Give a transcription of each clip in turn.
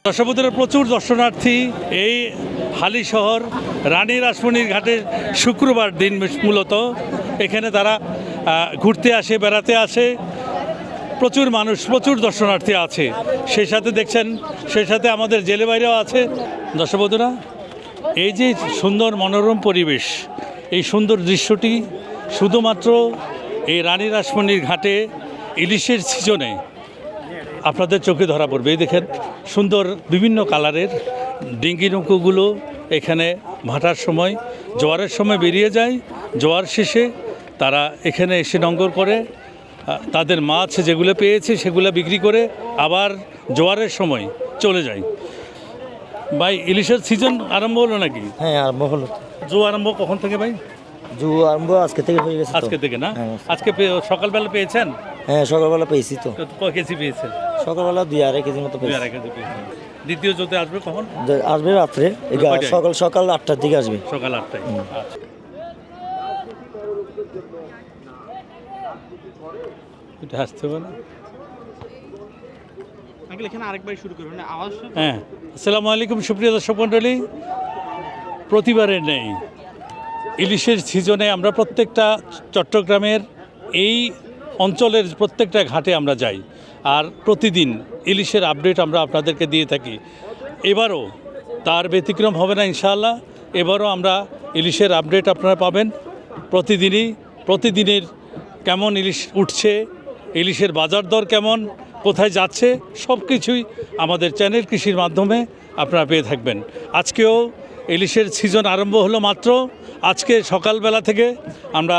দশবুধের প্রচুর দর্শনার্থী এই হালি শহর রানী রাসমণির ঘাটে শুক্রবার দিন মূলত এখানে তারা ঘুরতে আসে, বেড়াতে আসে। প্রচুর মানুষ, প্রচুর দর্শনার্থী আছে। সেই সাথে দেখছেন, সেই সাথে আমাদের জেলে বাইরেও আছে। দর্শকবন্ধুরা, এই যে সুন্দর মনোরম পরিবেশ, এই সুন্দর দৃশ্যটি শুধুমাত্র এই রানী রাসমণির ঘাটে ইলিশের সিজনে আপনাদের চোখে ধরা পড়বে। এই দেখেন সুন্দর বিভিন্ন কালারের ডিঙ্গি নৌকোগুলো এখানে ভাটার সময়, জোয়ারের সময় বেরিয়ে যায়। জোয়ার শেষে তারা এখানে এসে নোঙর করে তাদের মাছ যেগুলো পেয়েছে সেগুলো বিক্রি করে আবার জোয়ারের সময় চলে যায়। ভাই, ইলিশের সিজন আরম্ভ হলো নাকি? হ্যাঁ, আরম্ভ হলো। জো আরম্ভ কখন থেকে ভাই? জু আরম্ভ আজকে থেকে হয়ে গেছে। আজকে থেকে না? হ্যাঁ। আজকে সকালবেলা পেয়েছেন? হ্যাঁ, সকালবেলা পেয়েছি তো। কয় কেজি পেয়েছেন? সকালবেলা 2-2.5 কেজির মতো পেয়েছি। 2.5 কেজি পেয়েছেন। দ্বিতীয় জোতে আসবে কখন? আসবে রাত্রে, সকাল 8টার দিকে আসবে। সকাল 8টায়। আচ্ছা, এটা আসতে হবে না? হ্যাঁ, আসসালামু আলাইকুম সুপ্রিয় দর্শক মণ্ডলী। প্রতিবারের নেই, ইলিশের সিজনে আমরা প্রত্যেকটা চট্টগ্রামের এই অঞ্চলের প্রত্যেকটা ঘাটে আমরা যাই, আর প্রতিদিন ইলিশের আপডেট আমরা আপনাদেরকে দিয়ে থাকি। এবারও তার ব্যতিক্রম হবে না ইনশাআল্লাহ। এবারও আমরা ইলিশের আপডেট আপনারা পাবেন প্রতিদিনের কেমন ইলিশ উঠছে, ইলিশের বাজার দর কেমন, কোথায় যাচ্ছে, সব কিছুই আমাদের চ্যানেল কৃষির মাধ্যমে আপনারা পেয়ে থাকবেন। আজকেও ইলিশের সিজন আরম্ভ হলো মাত্র। আজকে সকালবেলা থেকে আমরা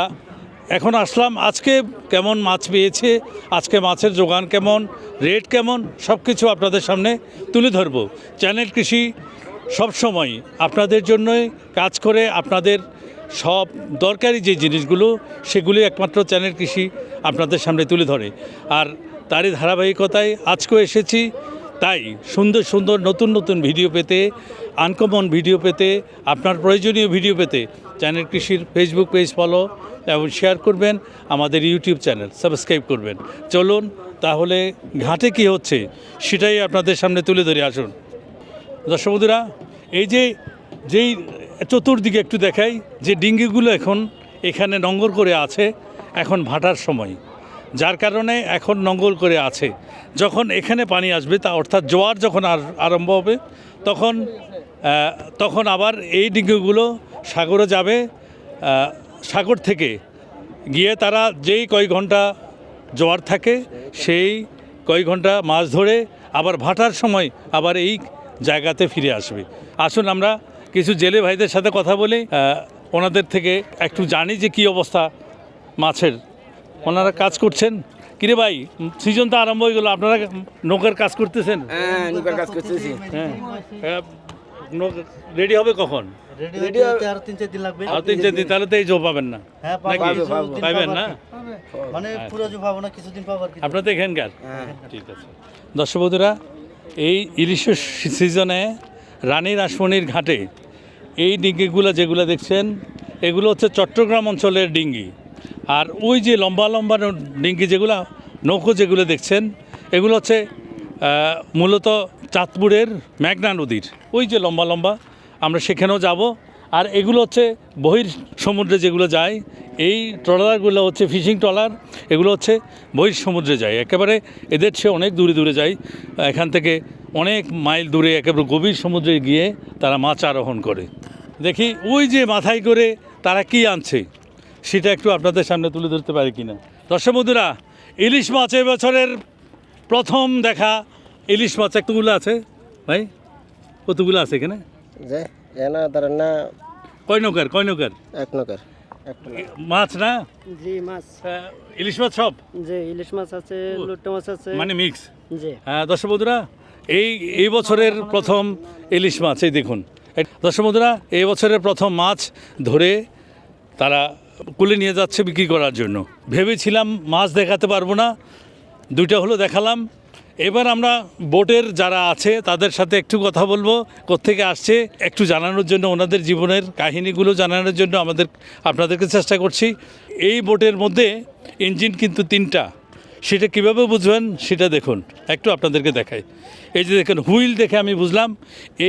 এখন আসলাম। আজকে কেমন মাছ পেয়েছে, আজকে মাছের যোগান কেমন, রেট কেমন, সব কিছু আপনাদের সামনে তুলে ধরব। চ্যানেল কৃষি সবসময় আপনাদের জন্যই কাজ করে। আপনাদের সব দরকারি যে জিনিসগুলো সেগুলি একমাত্র চ্যানেল কৃষি আপনাদের সামনে তুলে ধরে। আর তারই ধারাবাহিকতায় আজকেও এসেছি। তাই সুন্দর সুন্দর নতুন নতুন ভিডিও পেতে, আনকমন ভিডিও পেতে, আপনার প্রয়োজনীয় ভিডিও পেতে চ্যানেল কৃষির ফেসবুক পেজ ফলো এবং শেয়ার করবেন, আমাদের ইউটিউব চ্যানেল সাবস্ক্রাইব করবেন। চলুন তাহলে ঘাটে কি হচ্ছে সেটাই আপনাদের সামনে তুলে ধরে আসুন। দর্শক বন্ধুরা, এই যেই চতুর্দিকে একটু দেখাই, যে ডিঙ্গিগুলো এখন এখানে নোঙর করে আছে, এখন ভাটার সময়, যার কারণে এখন নোঙর করে আছে। যখন এখানে পানি আসবে, তা অর্থাৎ জোয়ার যখন আরম্ভ হবে, তখন আবার এই ডিঙ্গিগুলো সাগরে যাবে। সাগর থেকে গিয়ে তারা যেই কয়েক ঘন্টা জোয়ার থাকে, সেই কয়েক ঘন্টা মাছ ধরে আবার ভাটার সময় আবার এই জায়গাতে ফিরে আসবে। আসুন আমরা কিছু জেলে ভাইদের সাথে কথা বলি, ওনাদের থেকে একটু জানি যে কী অবস্থা মাছের। ওনারা কাজ করছেন। কিরে ভাই, সিজন তো আরম্ভ হয়ে গেল, আপনারা নৌকার কাজ করতেছেন? হ্যাঁ, নৌকার কাজ করতেছি। হ্যাঁ, রেডি হবে কখন? আর 3-4 দিন লাগবে। আর 3-4 দিন, তাহলে তো এই জো পাবেন না? হ্যাঁ, পাবেন না? মানে পুরো জো পাবো না, কিছুদিন পাবো আর কি। আপনার তো এখানকার? ঠিক আছে। দর্শক বন্ধুরা, এই ইলিশের সিজনে রানী রাসমণির ঘাটে এই ডিঙ্গিগুলো যেগুলো দেখছেন, এগুলো হচ্ছে চট্টগ্রাম অঞ্চলের ডিঙ্গি। আর ওই যে লম্বা লম্বা ডিঙ্গি যেগুলো, নৌকো যেগুলো দেখছেন, এগুলো হচ্ছে মূলত চাঁদপুরের মেঘনা নদীর ওই যে লম্বা লম্বা, আমরা সেখানেও যাব। আর এগুলো হচ্ছে বহির সমুদ্রে যেগুলো যায়, এই ট্রলারগুলো হচ্ছে ফিশিং ট্রলার, এগুলো হচ্ছে বহির সমুদ্রে যায়, একেবারে এদের চেয়ে অনেক দূরে দূরে যায়। এখান থেকে অনেক মাইল দূরে একেবারে গভীর সমুদ্রে গিয়ে তারা মাছ আরোহণ করে। দেখি ওই যে মাথায় করে তারা কি আনছে সেটা একটু আপনাদের সামনে তুলে ধরতে পারি কিনা। দর্শক বন্ধুরা, ইলিশ মাছ এবছরের প্রথম দেখা ইলিশ মাছ কতগুলো আছে ভাই? কতগুলো আছে এখানে? কয় নৌকার? এক নৌকার মাছ না? জি, মাছ। ইলিশ মাছ সব? জি, ইলিশ মাছ আছে, লুট্টা মাছ আছে, মানে মিক্স। জি। হ্যাঁ দর্শক বন্ধুরা, এই বছরের প্রথম ইলিশ মাছ, এই দেখুন দর্শক বন্ধুরা, এই বছরের প্রথম মাছ ধরে তারা কুলে নিয়ে যাচ্ছে বিক্রি করার জন্য। ভেবেছিলাম মাছ দেখাতে পারবো না, দুইটা হলো দেখালাম। এবার আমরা বোটের যারা আছে তাদের সাথে একটু কথা বলবো, কোত্থেকে আসছে একটু জানানোর জন্য, ওনাদের জীবনের কাহিনীগুলো জানানোর জন্য আপনাদেরকে চেষ্টা করছি। এই বোটের মধ্যে ইঞ্জিন কিন্তু 3টা, সেটা কীভাবে বুঝবেন সেটা দেখুন, একটু আপনাদেরকে দেখাই। এই যে দেখুন, হুইল দেখে আমি বুঝলাম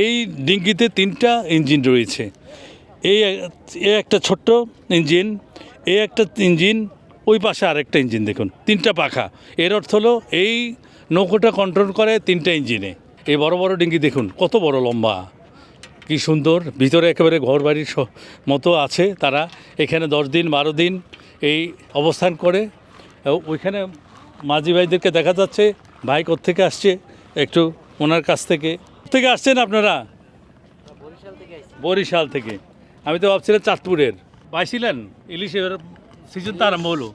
এই ডিঙ্গিতে 3টা ইঞ্জিন রয়েছে। এই একটা ছোট্ট ইঞ্জিন, এই একটা ইঞ্জিন, ওই পাশে আরেকটা ইঞ্জিন, দেখুন 3টা পাখা। এর অর্থ হলো এই নৌকোটা কন্ট্রোল করে 3টা ইঞ্জিনে। এই বড় বড় ডিঙ্গি দেখুন কত বড় লম্বা, কি সুন্দর। ভিতরে একেবারে ঘরবাড়ির মতো আছে। তারা এখানে 10 দিন 12 দিন এই অবস্থান করে। ওইখানে মাঝি ভাইদেরকে দেখা যাচ্ছে। ভাই কোত্থেকে আসছে একটু ওনার কাছ থেকে আসছেন আপনারা? বরিশাল থেকে। আমি তো ভাবছিলাম চাঁদপুরের। পাইছিলেন ইলিশের সিজন তো আরম্ভ হলো?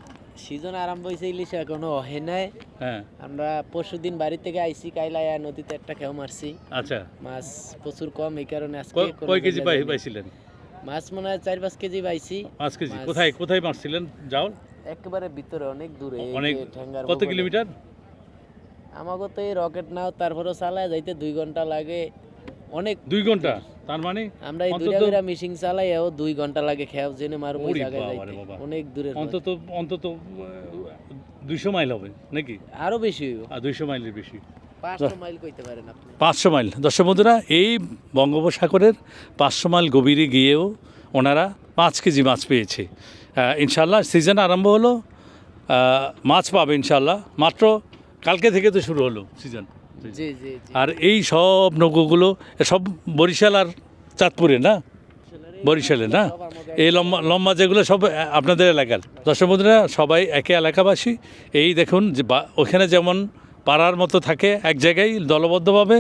সিজন আরম্ভ হয়েছে, ইলিশ এখনো হয় নাই। হ্যাঁ, আমরা পরশুদিন বাড়ি থেকে আইছি, কাইলায়া নদীতে একটা খেও মারছি। আচ্ছা, মাছ প্রচুর কম, এই কারণে আজকে কয় কেজি পাইছিলেন? মাছ মনে হয় 4-5 কেজি পাইছি। 5 কেজি। মাছ কোথায় মারছিলেন? যাও একেবারে ভিতরে, অনেক দূরে, এই অনেক। যে ঠ্যাঙ্গার কত বগলে। কিলোমিটার? আমাকে তো এই রকেট নাও, তারপরে চালায় যাইতে 2 ঘন্টা লাগে, অনেক। 2 ঘন্টা? তার মানে আমরা এই অন্তত- দুইটা মিশিং চালাইও 2 ঘন্টা লাগে খেয়াও জেনে মারবো ওই ওরে জায়গায় বাবা যাইতে। রে বাবা। অনেক দূরে, অন্তত 200 মাইল হবে নাকি? আরো বেশি হইব, 200 মাইলের বেশি। 500 মাইল কইতে পারেন আপনি। 500 মাইল। দর্শক বন্ধুরা, এই বঙ্গোপসাগরের 500 মাইল গভীরে গিয়েও ওনারা 5 কেজি মাছ পেয়েছে। ইনশাল্লাহ সিজন আরম্ভ হলো, মাছ পাবে ইনশাল্লাহ। মাত্র কালকে থেকে তো শুরু হলো সিজন। জি জি জি। আর এই সব নৌকোগুলো সব বরিশাল আর চাঁদপুরে না? বরিশালে না? এই লম্বা লম্বা যেগুলো সব আপনাদের এলাকার। দর্শক বন্ধুরা, সবাই একে এলাকাবাসী। এই দেখুন যে ওখানে যেমন পাড়ার মতো থাকে এক জায়গায় দলবদ্ধভাবে,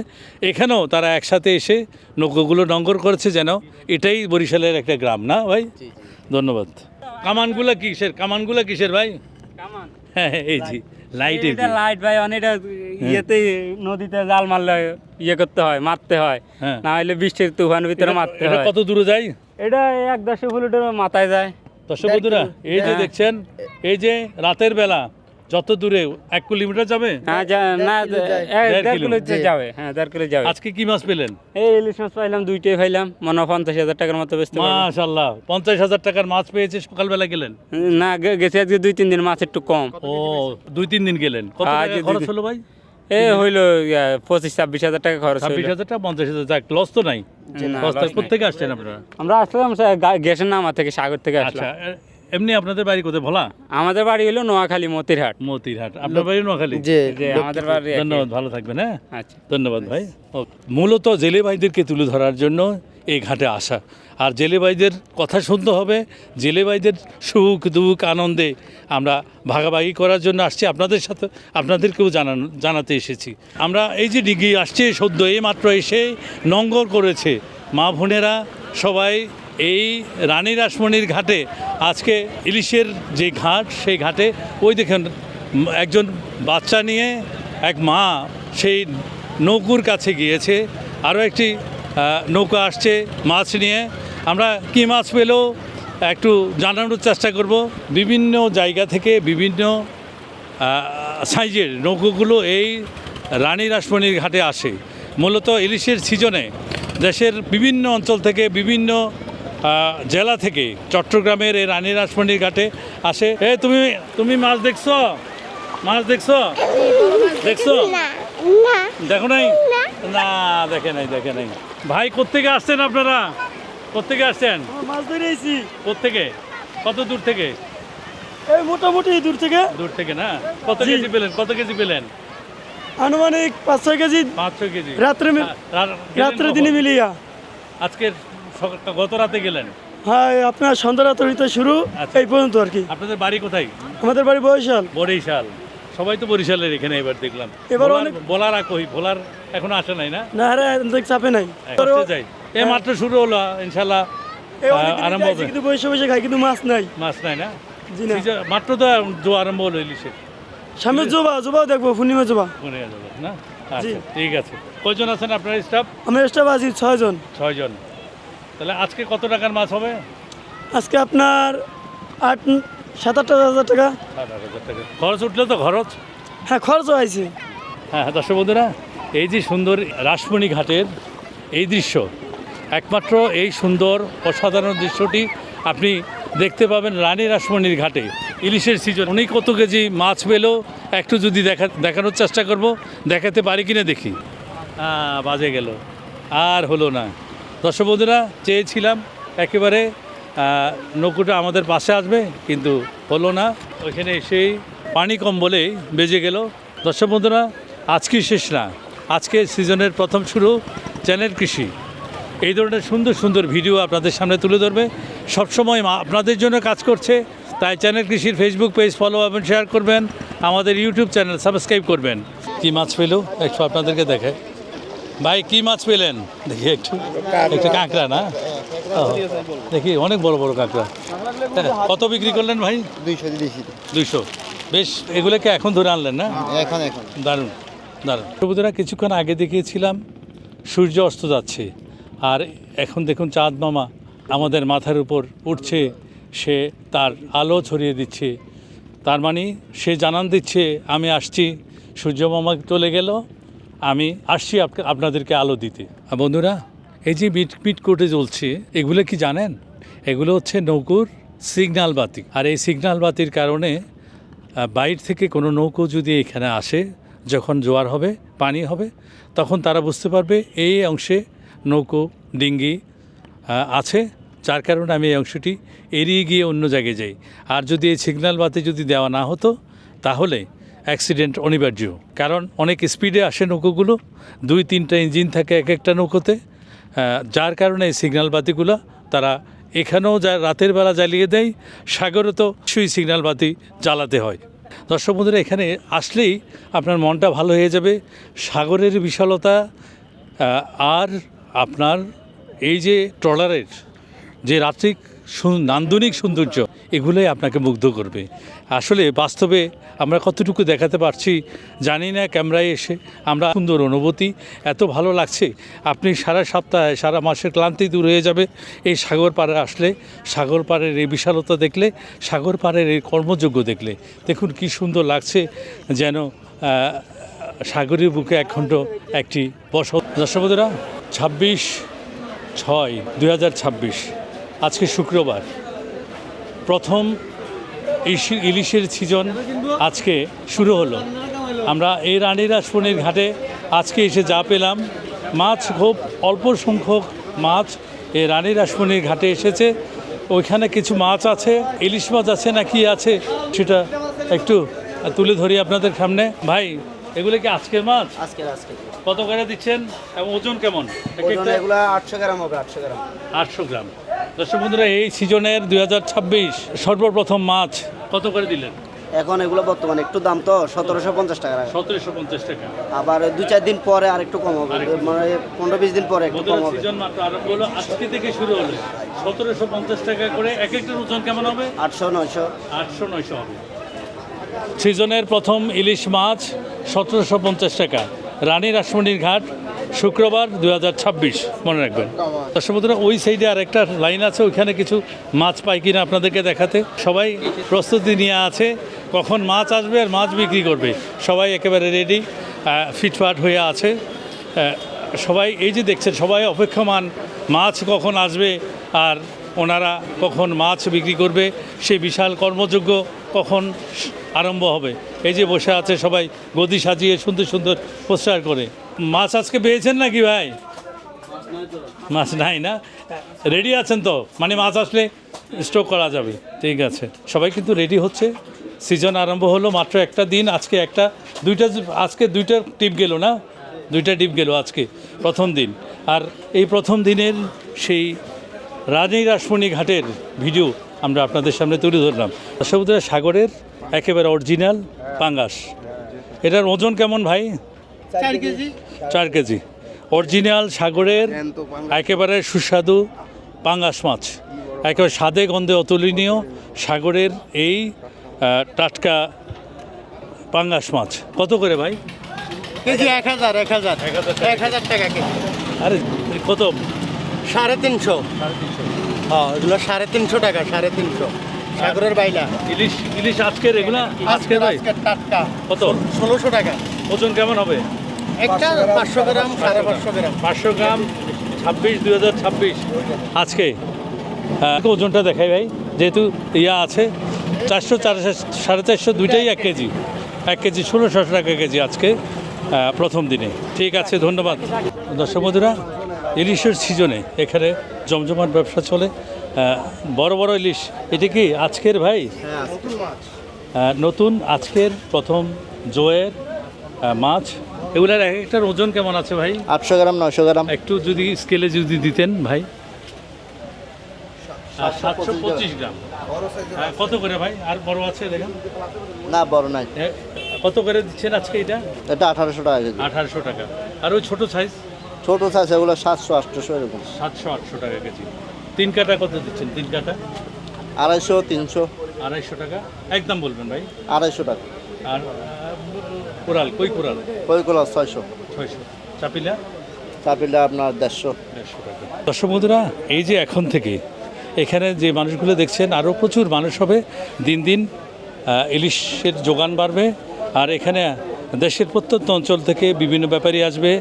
এখানেও তারা একসাথে এসে নৌকোগুলো নঙ্গর করেছে, যেন এটাই বরিশালের একটা গ্রাম, না ভাই? জি জি। ধন্যবাদ। কামানগুলা কিসের ভাই? কামান হ্যাঁ, এই জি লাইট। এটা লাইট ভাই, অনেকটা ইয়েতে নদীতে জাল মারলে ইয়ে করতে হয়, মারতে হয়। হ্যাঁ। না হলে বৃষ্টির তুফানের ভিতরে মারতে এটা হয়। কত দূরে যায়? এটা 1-10 ফুটের মাথায় যায়। দর্শক বন্ধুরা, এই যে দেখছেন, এই যে রাতের বেলা যত দূরে 1 কিলোমিটার যাবে। হ্যাঁ, না 1.5 কিলো যাবে। হ্যাঁ, 1.5 কিলো যাবে। আজকে কি মাছ পেলেন? এই ইলিশ মাছ পাইলাম, 2টাই পাইলাম, মনে হয় 50,000 টাকার মতো বেচতে পারবো। মাশাআল্লাহ, 50,000 টাকার মাছ পেয়েছে। সকালবেলা গেলেন? না, গেছে আজকে 2-3 দিন, মাছ একটু কম। ও, 2-3 দিন গেলেন। কত হ্যাঁ, টাকা আজকে খরচ 2 দিন। হলো ভাই? হইলো 25-26,000 টাকা খরচ হইলো। 26,000 টাকা, 50,000। যাক, লস তো নাই। না, লস loss নাই। কোথেকে আসছেন আপনারা? আমরা আসলাম গ্যাসের নামা থেকে, সাগর থেকে আচ্ছা, আসলাম। এমনি আপনাদের বাড়ি কোথায়? ভোলা? আমাদের বাড়ি হলো নোয়াখালী, মতিরহাট। মতিরহাট। আপনার বাড়ি নোয়াখালী? জি যে আমাদের বাড়ি একই। ধন্যবাদ, ভালো থাকবেন। হ্যাঁ, আচ্ছা। ধন্যবাদ ভাই। মূলত জেলে ভাইদেরকে তুলে ধরার জন্য এই ঘাটে আসা, আর জেলে ভাইদের কথা শুনতে হবে। জেলে ভাইদের সুখ দুঃখ আনন্দে আমরা ভাগাভাগি করার জন্য আসছি, আপনাদের সাথে আপনাদেরকেও জানাতে এসেছি। আমরা এই যে ডিঙ্গি আসছে সদ্য, এই মাত্র এসে নঙ্গর করেছে মা বোনেরা সবাই এই রানী রাসমণির ঘাটে। আজকে ইলিশের যে ঘাট, সেই ঘাটে ওই দেখেন একজন বাচ্চা নিয়ে এক মা সেই নৌকুর কাছে গিয়েছে। আরও একটি নৌকা আসছে মাছ নিয়ে। আমরা কি মাছ পেলেও একটু জানানোর চেষ্টা করব। বিভিন্ন জায়গা থেকে বিভিন্ন সাইজের নৌকোগুলো এই রানী রাসমণির ঘাটে আসে। মূলত ইলিশের সিজনে দেশের বিভিন্ন অঞ্চল থেকে, বিভিন্ন জেলা থেকে, চট্টগ্রামের এই রানী রাসমণির ঘাটে আসে। তুমি মাছ দেখছো? দেখছো? দেখো নাই? না, দেখে নাই। ভাই, কোত্থেকে আসছেন আপনারা? কোত্থেকে আসছেন? মাছ ধরে আইছি। কোত্থেকে? কত দূর থেকে? এই মোটামুটি দূর থেকে। দূর থেকে না? কত কেজি পেলেন? আনুমানিক 5-6 কেজি। 500 কেজি। রাত্রে দিনে মিলিয়া। আজকে গত রাতে গেলেন? হ্যাঁ, আপনার সন্ধ্যা রাত হইতে শুরু, আচ্ছা। এই পর্যন্ত আর কি। আপনাদের বাড়ি কোথায়? আমাদের বাড়ি বরিশাল। বরিশাল। সবাই তো বরিশালের এখানে এবার দেখলাম। এবার বলার ভোলার এখনো আসে নাই না? না, আরে চাপে নাই। যাই, এই মাত্র শুরু হলো, ইনশাল্লাহ আরম্ভ হবে। কিন্তু বসে বসে খাই, কিন্তু মাছ নাই। মাছ নাই না? জি না। মাত্র তো জোয়া আরম্ভ হলো ইলিশের। সামনে জোবাও দেখবো, পূর্ণিমা জোবা। মনে যাবে না? আচ্ছা, ঠিক আছে। কয়জন আছেন আপনার স্টাফ? আমরা স্টাফ আছি 6 জন। 6 জন। তাহলে আজকে কত টাকার মাছ হবে? আজকে আপনার 7-8 হাজার টাকা। 7,000 টাকা খরচ উঠলো তো? খরচ? হ্যাঁ, খরচও আইছে। হ্যাঁ, দর্শক বন্ধুরা, এই যে সুন্দর রাসমণি ঘাটের এই দৃশ্য, একমাত্র এই সুন্দর অসাধারণ দৃশ্যটি আপনি দেখতে পাবেন রানী রাসমণির ঘাটে। ইলিশের সিজন উনি কত কেজি মাছ পেলো একটু যদি দেখানোর চেষ্টা করব, দেখাতে পারি কিনা দেখি। বাজে গেল, আর হলো না। দর্শক বন্ধুরা, চেয়েছিলাম একেবারে নৌকোটা আমাদের পাশে আসবে, কিন্তু হলো না। ওইখানে এসেই পানি কম বলেই বেজে গেল। দর্শক বন্ধুরা, আজকে শেষ না, আজকে সিজনের প্রথম শুরু চ্যানেল কৃষি। এই ধরনের সুন্দর সুন্দর ভিডিও আপনাদের সামনে তুলে ধরবে, সবসময় আপনাদের জন্য কাজ করছে। তাই চ্যানেল কৃষির ফেসবুক পেজ ফলো এবং শেয়ার করবেন, আমাদের ইউটিউব চ্যানেল সাবস্ক্রাইব করবেন। কি মাছ পেলো একটু আপনাদেরকে দেখায়। ভাই কি মাছ পেলেন দেখি একটু? একটু কাঁকড়া না? দেখি অনেক বড় বড় কাঁকড়া। কত বিক্রি করলেন ভাই? 200। বেশ, এগুলোকে এখন ধরে আনলেন না? এখন দারুণ দারুণ। বন্ধুরা, কিছুক্ষণ আগে দেখিয়েছিলাম সূর্য অস্ত যাচ্ছে, আর এখন দেখুন চাঁদ মামা আমাদের মাথার উপর উঠছে, সে তার আলো ছড়িয়ে দিচ্ছে। তার মানে সে জানান দিচ্ছে আমি আসছি, সূর্য মামা চলে গেল, আমি আসছি আপনাদেরকে আলো দিতে। আর বন্ধুরা, এই যে মিট কোটে জ্বলছে, এগুলো কি জানেন? এগুলো হচ্ছে নৌকোর সিগন্যাল বাতি। আর এই সিগন্যাল বাতির কারণে বাইরে থেকে কোনো নৌকো যদি এখানে আসে, যখন জোয়ার হবে, পানি হবে, তখন তারা বুঝতে পারবে এই অংশে নৌকো ডিঙ্গি আছে, যার কারণে আমি এই অংশটি এড়িয়ে গিয়ে অন্য জায়গায় যাই। আর যদি এই সিগন্যাল বাতি যদি দেওয়া না হতো, তাহলে অ্যাক্সিডেন্ট অনিবার্য। কারণ অনেক স্পিডে আসে নৌকোগুলো, 2-3টা ইঞ্জিন থাকে এক একটা নৌকোতে, যার কারণে এই সিগন্যাল বাতিগুলো তারা এখানেও রাতের বেলা জ্বালিয়ে দেয়, সাগরে তো সেই সিগন্যাল বাতি জ্বালাতে হয়। দর্শক বন্ধুরা, এখানে আসলেই আপনার মনটা ভালো হয়ে যাবে। সাগরের বিশালতা আর আপনার এই যে ট্রলারের যে রাত্রিক নান্দনিক সৌন্দর্য, এগুলোই আপনাকে মুগ্ধ করবে। আসলে বাস্তবে আমরা কতটুকু দেখাতে পারছি জানি না, ক্যামেরায় এসে আমরা সুন্দর অনুভূতি, এত ভালো লাগছে। আপনি সারা সপ্তাহে সারা মাসের ক্লান্তি দূর হয়ে যাবে এই সাগর পাড়ে আসলে, সাগর পাড়ের এই বিশালতা দেখলে, সাগর পাড়ের এই কর্মযোগ্য দেখলে। দেখুন কি সুন্দর লাগছে, যেন সাগরের বুকে একখণ্ড একটি বসত। দর্শক বন্ধুরা, 26/6/2026 আজকে শুক্রবার, প্রথম ইলিশের সিজন আজকে শুরু হলো। আমরা এই রানী রাসমণির ঘাটে আজকে এসে যা পেলাম, মাছ খুব অল্প সংখ্যক মাছ এই রানী রাসমণির ঘাটে এসেছে। ওইখানে কিছু মাছ আছে, ইলিশ মাছ আছে না কি আছে সেটা একটু তুলে ধরি আপনাদের সামনে। ভাই, এগুলো কি আজকের মাছ? কত করে দিচ্ছেন এবং ওজন কেমন? এগুলো 800 গ্রাম হবে। 800 গ্রাম। দর্শক বন্ধুরা, এই সিজনের 2026 সর্বপ্রথম মাছ কত করে দিলেন? এখন এগুলো বর্তমানে একটু দাম তো 1750 টাকা। 1750 টাকা। আবার 2-4 দিন পরে আর একটু কম হবে, মানে 15-20 দিন পরে একটু কম হবে। সিজন মাত্র আরম্ভ হলো, আজকে থেকে শুরু হলো। 1750 টাকা করে। এক একটার ওজন কেমন হবে? 800-900 হবে। সিজনের প্রথম ইলিশ মাছ 1750 টাকা, রানী রাসমণির ঘাট, শুক্রবার 2026, মনে রাখবেন। দর্শক বন্ধুরা, ওই সাইডে আর একটা লাইন আছে, ওইখানে কিছু মাছ পাই কিনা আপনাদেরকে দেখাতে। সবাই প্রস্তুতি নিয়ে আছে, কখন মাছ আসবে আর মাছ বিক্রি করবে। সবাই একেবারে রেডি, ফিটফাট হয়ে আছে। সবাই এই যে দেখছেন, সবাই অপেক্ষমান মাছ কখন আসবে আর ওনারা কখন মাছ বিক্রি করবে, সেই বিশাল কর্মযজ্ঞ কখন আরম্ভ হবে। এই যে বসে আছে সবাই গদি সাজিয়ে সুন্দর সুন্দর পোস্টার করে। মাছ আজকে পেয়েছেন নাকি ভাই? মাছ নাই না? রেডি আছেন তো? মানে মাছ আসলে স্টক করা যাবে। ঠিক আছে, সবাই কিন্তু রেডি হচ্ছে। সিজন আরম্ভ হলো, মাত্র একটা দিন, আজকে আজকে দুইটা টিপ গেল না? 2টা ডিপ গেল আজকে প্রথম দিন। আর এই প্রথম দিনের সেই রানী রাসমণি ঘাটের ভিডিও আমরা আপনাদের সামনে তুলে ধরলাম। সমুদ্রের সাগরের একেবারে অরিজিনাল পাঙ্গাস। এটার ওজন কেমন ভাই? 4 কেজি। অরিজিনাল সাগরের একেবারে সুস্বাদু পাঙ্গাস মাছ, একেবারে স্বাদে গন্ধে অতুলনীয় সাগরের এই টাটকা পাঙ্গাস মাছ। কত করে ভাই কেজি? 1000 টাকা কেজি। আরে কত? 350। হ্যাঁ, এগুলো 350 টাকা। 350 সাগরের বাইলা। ইলিশ আজকের এগুলা? আজকে ভাই টাটকা। কত? 1600 টাকা। ওজন কেমন হবে? একটা 500 গ্রাম, 550 গ্রাম। 500 গ্রাম, 26/2026 আজকে। ওজনটা দেখাই ভাই, যেহেতু আছে। 400 450 দুইটাই 1 কেজি 1 কেজি 1600 টাকা কেজি আজকে প্রথম দিনে। ঠিক আছে, ধন্যবাদ। দর্শক বন্ধুরা, ইলিশের সিজনে এখানে জমজমাট ব্যবসা চলে। বড় বড় ইলিশ, এটা কি আজকের ভাই? নতুন আজকের প্রথম জোয়ের মাছ। এগুলার এক একটার ওজন কেমন আছে ভাই? 800 গ্রাম 900 গ্রাম। একটু যদি স্কেলে যদি দিতেন ভাই। 725 গ্রাম। কত করে ভাই? আর বড় আছে দেখেন? না, বড় নাই। কত করে দিচ্ছেন আজকে এটা? এটা 1800 টাকা কেজি। 1800 টাকা। আর ওই ছোট সাইজ? ছোট সাইজ এগুলো 700 800 এরকম। 700-800 টাকা কেজি। 3 কাটা কত দিচ্ছেন? 3 কাটা 250 300। 250 টাকা একদম বলবেন ভাই। 250 টাকা। আর কোরাল, কই কোরাল? কইগুলো 600। 600। চাপিলা? চাপিলা আপনার 150। 150 টাকা। দর্শক বন্ধুরা, এই যে এখন থেকে এখানে যে মানুষগুলো দেখছেন, আরও প্রচুর মানুষ হবে। দিন দিন ইলিশের যোগান বাড়বে। আর এখানে দেশের প্রত্যন্ত অঞ্চল থেকে বিভিন্ন ব্যাপারী আসবে,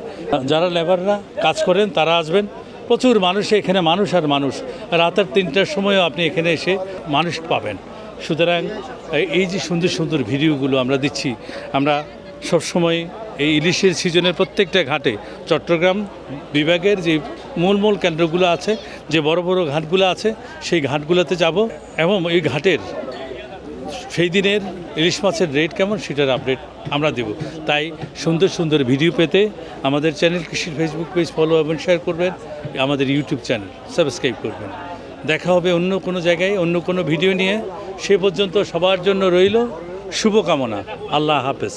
যারা লেবাররা কাজ করেন তারা আসবেন। প্রচুর মানুষ এখানে, মানুষ আর মানুষ। রাতের 3টার সময়ও আপনি এখানে এসে মানুষ পাবেন। সুতরাং এই যে সুন্দর সুন্দর ভিডিওগুলো আমরা দিচ্ছি, আমরা সবসময় এই ইলিশের সিজনের প্রত্যেকটা ঘাটে, চট্টগ্রাম বিভাগের যে মূল মূল কেন্দ্রগুলো আছে, যে বড় বড় ঘাটগুলো আছে, সেই ঘাটগুলোতে যাব এবং এই ঘাটের সেই দিনের ইলিশ মাছের রেট কেমন সেটার আপডেট আমরা দেব। তাই সুন্দর সুন্দর ভিডিও পেতে আমাদের চ্যানেল কৃষির ফেসবুক পেজ ফলো এবং শেয়ার করবেন, আমাদের ইউটিউব চ্যানেল সাবস্ক্রাইব করবেন। দেখা হবে অন্য কোনো জায়গায় অন্য কোনো ভিডিও নিয়ে। সে পর্যন্ত সবার জন্য রইল শুভকামনা। আল্লাহ হাফেজ।